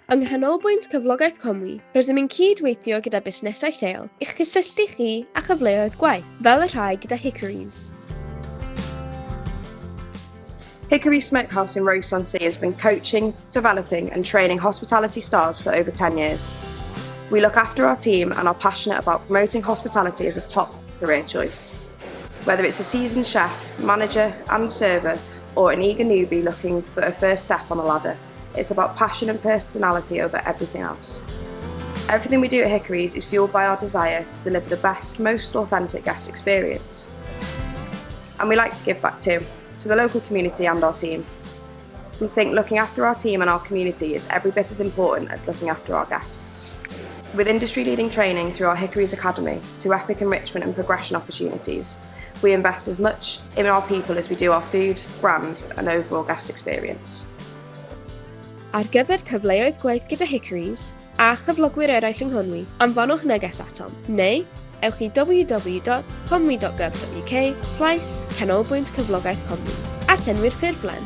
Yng Nghanolbwynt Cyflogaeth Conwy, rydym yn cydweithio gyda busnesau lleol i'ch cysylltu chi a chyfleoedd gwaith, fel y rhai gyda Hickory's. Hickory Smokehouse in Rows-on-Sea has been coaching, developing and training hospitality stars for over 10 years. We look after our team and are passionate about promoting hospitality as a top career choice. Whether it's a seasoned chef, manager and server, or an eager newbie looking for a first step on the ladder, it's about passion and personality over everything else. Everything we do at Hickory's is fueled by our desire to deliver the best, most authentic guest experience. And we like to give back too, to the local community and our team. We think looking after our team and our community is every bit as important as looking after our guests. With industry-leading training through our Hickory's Academy to epic enrichment and progression opportunities, we invest as much in our people as we do our food, brand and overall guest experience. Ar gyfer cyfleoedd gwaith gyda Hickory's a chyflogwyr eraill yng Nghonwy, anfonwch neges atom, neu ewch i www.conwy.gov.uk/canolbwynt cyflogaeth Conwy a llenwi'r ffurflen.